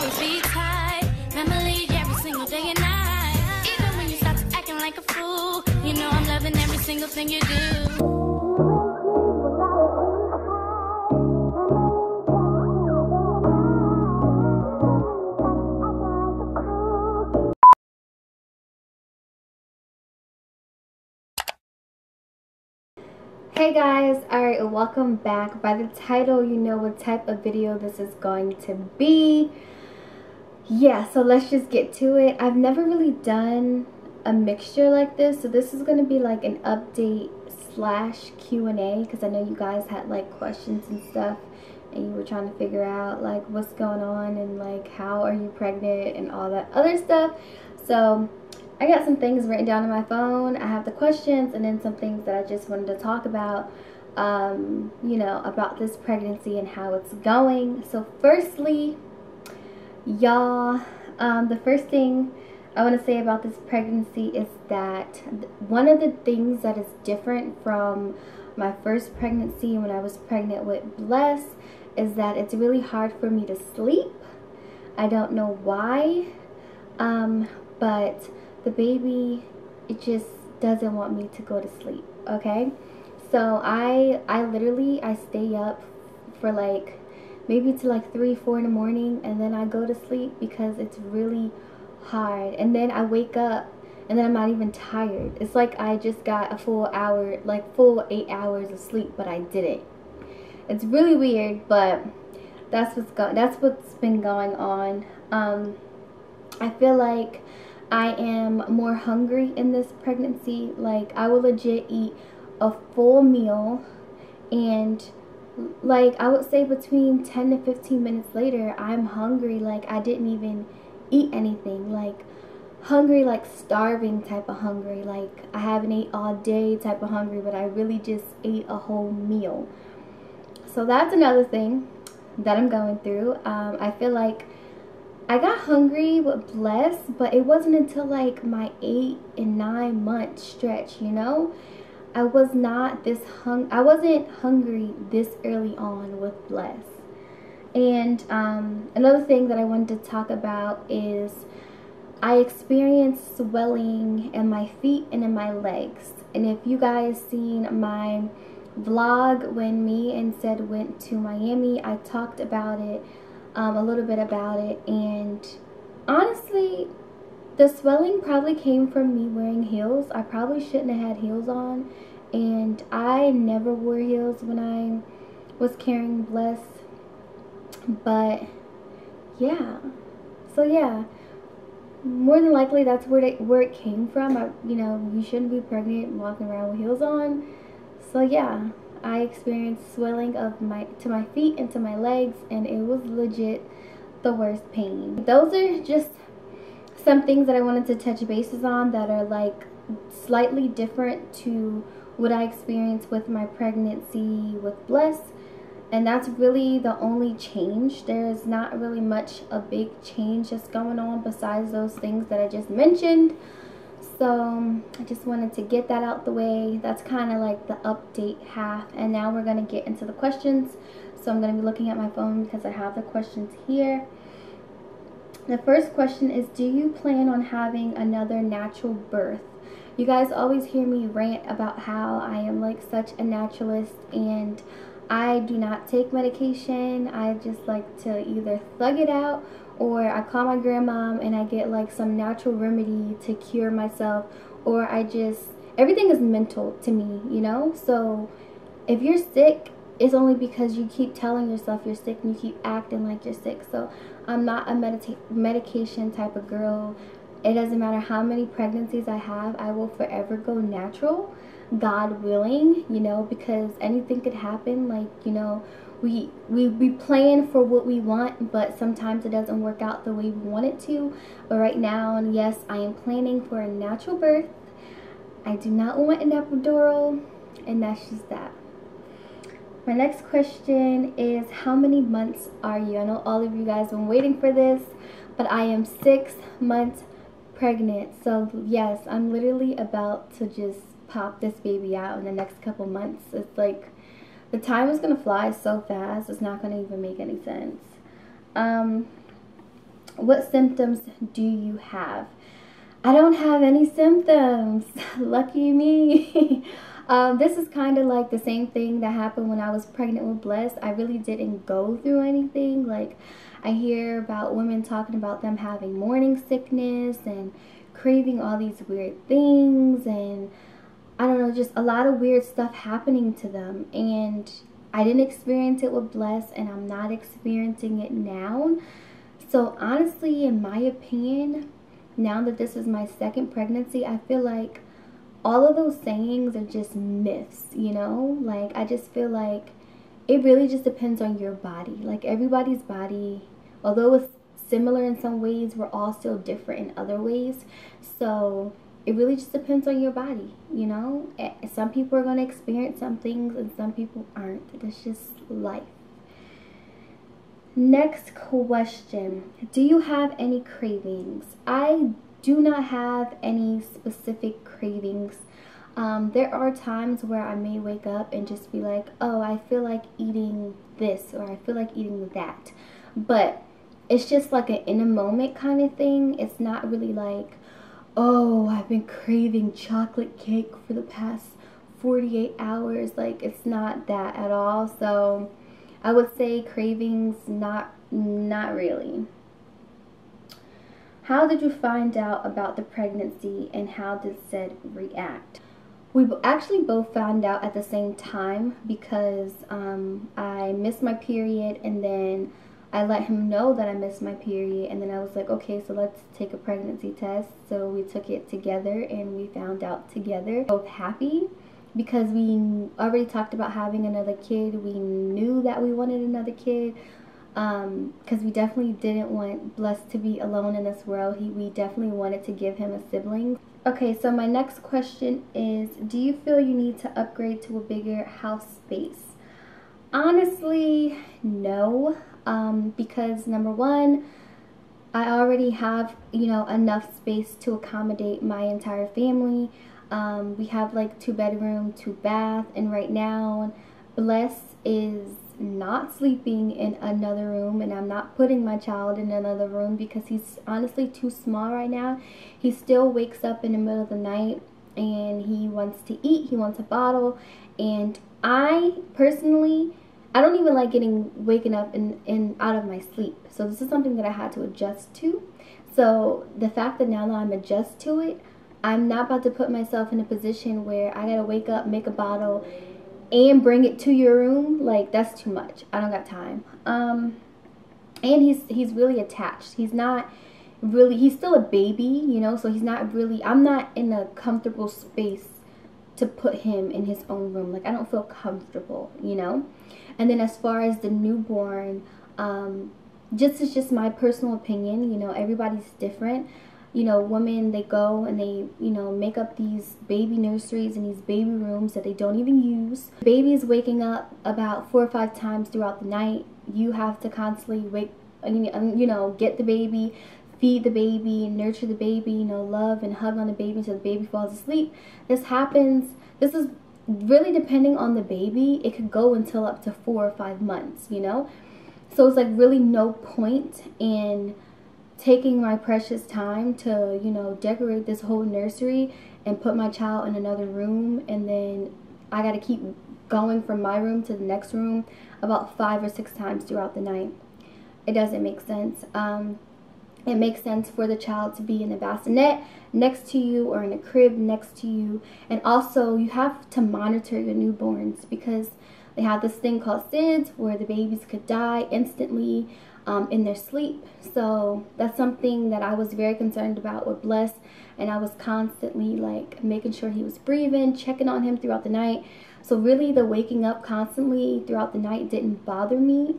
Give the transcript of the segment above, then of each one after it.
always be tight. Family every single day and night. Even when you start to acting like a fool, you know I'm loving every single thing you do. Hey guys, alright, welcome back. By the title, you know what type of video this is going to be. Yeah, so let's just get to it. I've never really done a mixture like this, so this is going to be like an update slash Q&A, because I know you guys had like questions and stuff, and you were trying to figure out like what's going on and like how are you pregnant and all that other stuff. So I got some things written down on my phone. I have the questions and then some things that I just wanted to talk about, you know, about this pregnancy and how it's going. So firstly, y'all, the first thing I want to say about this pregnancy is that one of the things that is different from my first pregnancy when I was pregnant with Bless is that it's really hard for me to sleep. I don't know why, but the baby, it just doesn't want me to go to sleep, okay? So I literally stay up for like maybe to like 3, 4 in the morning, and then I go to sleep because it's really hard. And then I wake up and then I'm not even tired. It's like I just got a full hour, like full 8 hours of sleep, but I didn't. It's really weird, but that's what's been going on. I feel like I am more hungry in this pregnancy. Like, I will legit eat a full meal, and like I would say between 10 to 15 minutes later, I'm hungry like I didn't even eat anything. Like hungry, like starving type of hungry. Like I haven't ate all day type of hungry, but I really just ate a whole meal. So that's another thing that I'm going through. I feel like I got hungry with Bless, but it wasn't until like my 8 and 9 month stretch, you know? I wasn't hungry this early on with Bless. And another thing that I wanted to talk about is I experienced swelling in my feet and in my legs. And if you guys seen my vlog when me and Sid went to Miami, I talked about it, a little bit about it, and honestly, the swelling probably came from me wearing heels. I probably shouldn't have had heels on, and I never wore heels when I was carrying Bless. But yeah, so yeah, more than likely that's where it came from. You know, you shouldn't be pregnant walking around with heels on. So yeah, I experienced swelling of to my feet and to my legs, and it was legit the worst pain. Those are just some things that I wanted to touch bases on that are like slightly different to what I experienced with my pregnancy with Bless, and that's really the only change. There's not really much a big change that's going on besides those things that I just mentioned. So I just wanted to get that out the way. That's kind of like the update half, and now we're going to get into the questions. So I'm going to be looking at my phone because I have the questions here. The first question is, do you plan on having another natural birth? You guys always hear me rant about how I am like such a naturalist, and I do not take medication. I just like to either thug it out, or I call my grandmom and I get like some natural remedy to cure myself, or everything is mental to me, you know? So if you're sick, it's only because you keep telling yourself you're sick and you keep acting like you're sick. So I'm not a medication type of girl. It doesn't matter how many pregnancies I have, I will forever go natural, God willing, you know, because anything could happen. Like, you know, we plan for what we want, but sometimes it doesn't work out the way we want it to. But right now, and yes, I am planning for a natural birth. I do not want an epidural, and that's just that. My next question is, how many months are you? I know all of you guys have been waiting for this, but I am 6 months pregnant. So yes, I'm literally about to just pop this baby out in the next couple months. It's like the time is gonna fly so fast, it's not gonna even make any sense. What symptoms do you have? I don't have any symptoms. Lucky me. This is kind of like the same thing that happened when I was pregnant with Bless. I really didn't go through anything. Like, I hear about women talking about them having morning sickness and craving all these weird things, and I don't know, just a lot of weird stuff happening to them. And I didn't experience it with Bless, and I'm not experiencing it now. So honestly, in my opinion, now that this is my second pregnancy, I feel like all of those sayings are just myths, you know? Like, I just feel like it really just depends on your body. Like, everybody's body, although it's similar in some ways, we're all still different in other ways. So it really just depends on your body, you know? Some people are going to experience some things and some people aren't. That's just life. Next question. Do you have any cravings? I do not have any specific cravings. There are times where I may wake up and just be like, oh, I feel like eating this, or I feel like eating that. But it's just like an in a moment kind of thing. It's not really like, oh, I've been craving chocolate cake for the past 48 hours. Like, it's not that at all. So I would say cravings, not really. How did you find out about the pregnancy, and how did Sid react? We actually both found out at the same time, because I missed my period, and then I let him know that I missed my period, and then I was like, okay, so let's take a pregnancy test. So we took it together, and we found out together. Both happy, because we already talked about having another kid. We knew that we wanted another kid, because we definitely didn't want Bless to be alone in this world. We definitely wanted to give him a sibling. Okay, so my next question is, do you feel you need to upgrade to a bigger house space? Honestly, no, because number one, I already have, you know, enough space to accommodate my entire family. We have like 2 bedroom, 2 bath, and right now Bless is not sleeping in another room, and I'm not putting my child in another room because he's honestly too small right now. He still wakes up in the middle of the night and he wants to eat, he wants a bottle, and I personally, I don't even like waking up in out of my sleep. So this is something that I had to adjust to. So the fact that now that I'm adjust to it, I'm not about to put myself in a position where I gotta wake up, make a bottle, and bring it to your room. Like, that's too much. I don't got time. And he's really attached. He's not really, he's still a baby, you know, so he's not really, I'm not in a comfortable space to put him in his own room. Like, I don't feel comfortable, you know. And then as far as the newborn, it's just my personal opinion, you know, everybody's different. You know, women, they go and they, you know, make up these baby nurseries and these baby rooms that they don't even use. The baby is waking up about 4 or 5 times throughout the night. You have to constantly you know, get the baby, feed the baby, nurture the baby, you know, love and hug on the baby until the baby falls asleep. This is really depending on the baby. It could go until up to 4 or 5 months, you know. So it's like really no point in taking my precious time to, you know, decorate this whole nursery and put my child in another room, and then I got to keep going from my room to the next room about 5 or 6 times throughout the night. It doesn't make sense. It makes sense for the child to be in the bassinet next to you or in a crib next to you. And also, you have to monitor your newborns, because they have this thing called SIDS where the babies could die instantly in their sleep. So that's something that I was very concerned about with Bless, and I was constantly like making sure he was breathing, checking on him throughout the night. So really, the waking up constantly throughout the night didn't bother me,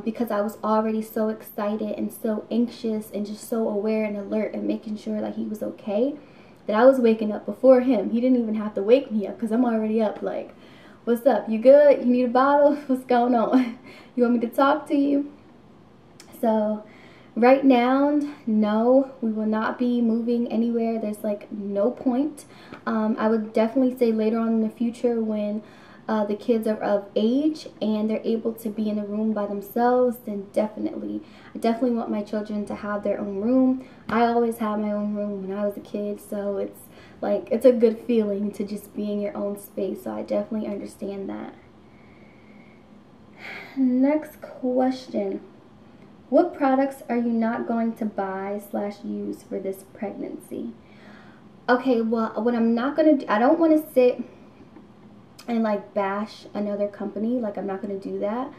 because I was already so excited and so anxious and just so aware and alert and making sure that he was okay, that I was waking up before him. He didn't even have to wake me up because I'm already up. Like, what's up? You good? You need a bottle? What's going on? You want me to talk to you? So right now, no, we will not be moving anywhere. There's like no point. I would definitely say later on in the future, when the kids are of age and they're able to be in a room by themselves, then I definitely want my children to have their own room. I always had my own room when I was a kid, so it's a good feeling to just be in your own space. So I definitely understand that. Next question. What products are you not going to buy / use for this pregnancy? Okay, well, what I'm not going to do, I don't want to sit and like bash another company. Like, I'm not going to do that.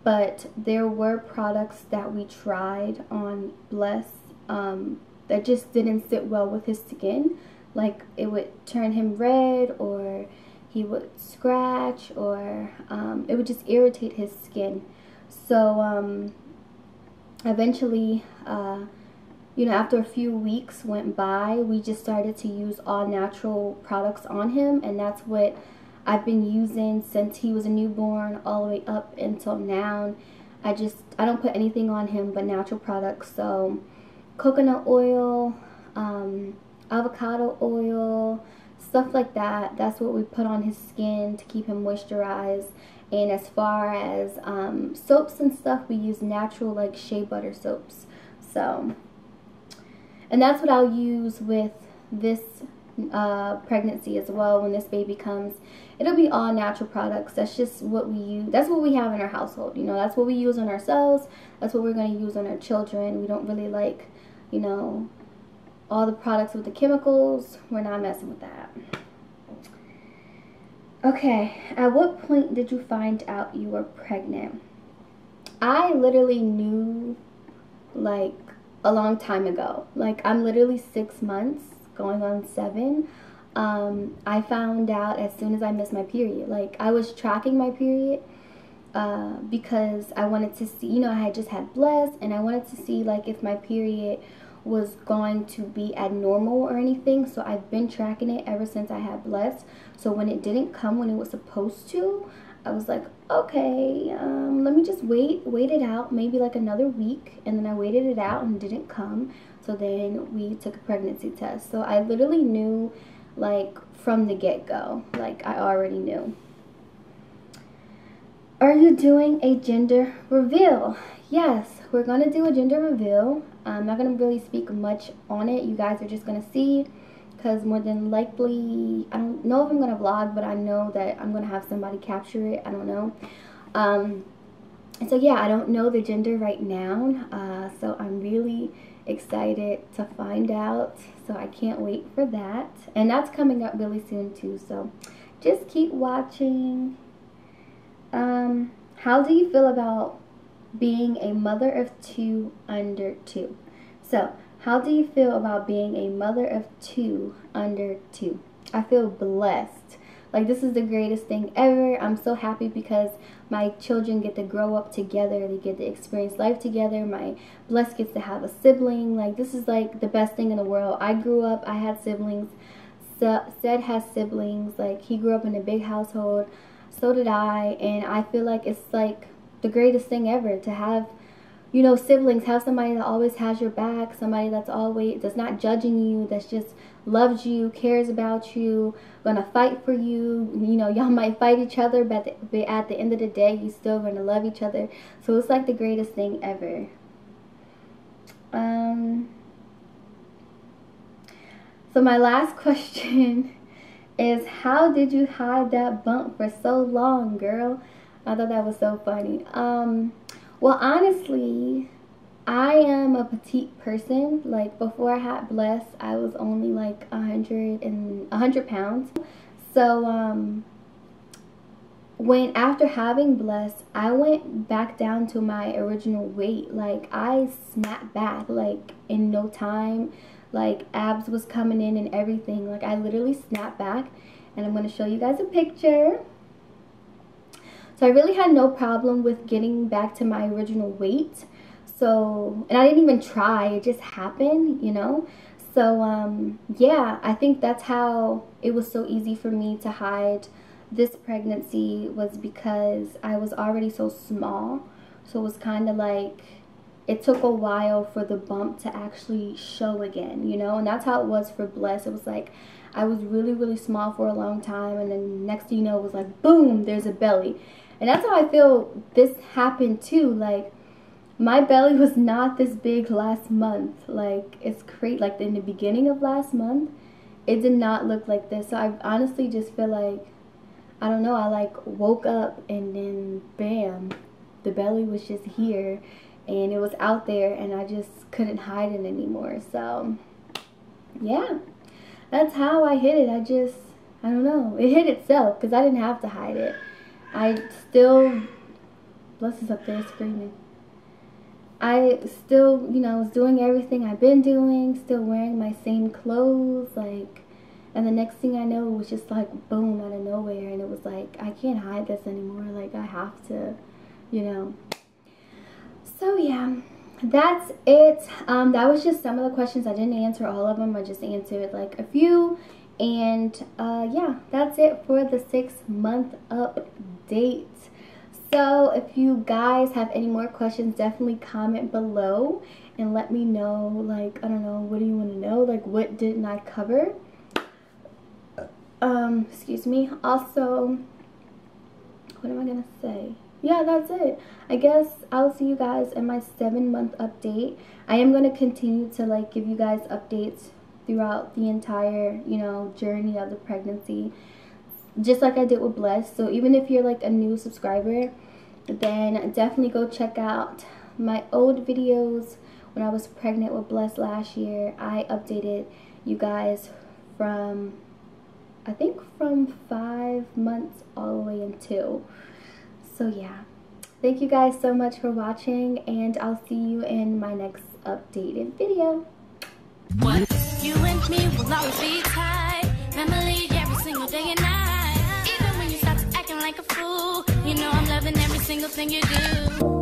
But there were products that we tried on Bless that just didn't sit well with his skin. Like, it would turn him red, or he would scratch, or it would just irritate his skin. So eventually, you know, after a few weeks went by, we just started to use all natural products on him, and that's what I've been using since he was a newborn all the way up until now. I don't put anything on him but natural products. So coconut oil, avocado oil, stuff like that. That's what we put on his skin to keep him moisturized. And as far as soaps and stuff, we use natural, like, shea butter soaps. So, and that's what I'll use with this pregnancy as well. When this baby comes, it'll be all natural products. That's just what we use. That's what we have in our household. You know, that's what we use on ourselves. That's what we're going to use on our children. We don't really like, you know, all the products with the chemicals. We're not messing with that. Okay, at what point did you find out you were pregnant? I literally knew, like, a long time ago. Like, I'm literally 6 months, going on 7. I found out as soon as I missed my period. Like, I was tracking my period because I wanted to see, you know, I had just had Bless, and I wanted to see, like, if my period was going to be abnormal or anything. So I've been tracking it ever since I had Bless. So when it didn't come when it was supposed to, I was like, okay, let me just wait it out, maybe like another week. And then I waited it out and it didn't come. So then we took a pregnancy test. So I literally knew, like, from the get-go. Like, I already knew. Are you doing a gender reveal? Yes, we're going to do a gender reveal. I'm not going to really speak much on it. You guys are just going to see, because more than likely, I don't know if I'm going to vlog, but I know that I'm going to have somebody capture it. I don't know. So yeah, I don't know the gender right now. So I'm really excited to find out. So I can't wait for that. And that's coming up really soon too. So just keep watching. How do you feel about being a mother of 2 under 2? So, how do you feel about being a mother of 2 under 2? I feel blessed. Like, this is the greatest thing ever. I'm so happy because my children get to grow up together. They get to experience life together. My Bless gets to have a sibling. Like, this is like the best thing in the world. I grew up, I had siblings. Sed has siblings. Like, he grew up in a big household. So did I. And I feel like it's like the greatest thing ever to have, you know, siblings. Have somebody that always has your back, somebody that's not judging you, that's just loves you, cares about you, gonna fight for you. You know, y'all might fight each other, but at the end of the day, you still gonna love each other. So it's like the greatest thing ever. So my last question is, how did you hide that bump for so long, girl? I thought that was so funny. Well, honestly, I am a petite person. Like, before I had Bless, I was only like 100 pounds. So when after having Bless, I went back down to my original weight. Like, I snapped back like in no time. Like, abs was coming in and everything. Like, I literally snapped back, and I'm going to show you guys a picture. So I really had no problem with getting back to my original weight. So, and I didn't even try, it just happened, you know. So yeah, I think that's how it was so easy for me to hide this pregnancy, was because I was already so small. So it was kind of like, it took a while for the bump to actually show again, you know. And that's how it was for Bless. It was like I was really, really small for a long time, and then next thing you know, it was like, boom, there's a belly. And that's how I feel this happened too. Like, my belly was not this big last month. Like, it's crazy. Like, in the beginning of last month, it did not look like this. So I honestly just feel like, I don't know, I like woke up and then bam, the belly was just here and it was out there and I just couldn't hide it anymore. So yeah, that's how I hid it. I don't know, it hid itself because I didn't have to hide it. I still, Bless is up there screaming. I still, you know, was doing everything I've been doing, still wearing my same clothes, like, and the next thing I know, it was just like, boom, out of nowhere, and it was like, I can't hide this anymore, like, I have to, you know. So, yeah, that's it. That was just some of the questions. I didn't answer all of them. I just answered, like, a few, and, yeah, that's it for the 6-month update. So, if you guys have any more questions, definitely comment below and let me know, like, I don't know, what do you want to know? Like, what didn't I cover? Excuse me. Also, what am I gonna say? Yeah, that's it. I guess I'll see you guys in my 7-month update. I am gonna continue to, like, give you guys updates throughout the entire, you know, journey of the pregnancy, just like I did with Bless. So even if you're like a new subscriber, then definitely go check out my old videos when I was pregnant with Bless last year. I updated you guys from, I think, from 5 months all the way until. So yeah, thank you guys so much for watching, and I'll see you in my next updated video. What? You and me will always be tied. Memory every single day and night. Even when you start acting like a fool, you know I'm loving every single thing you do.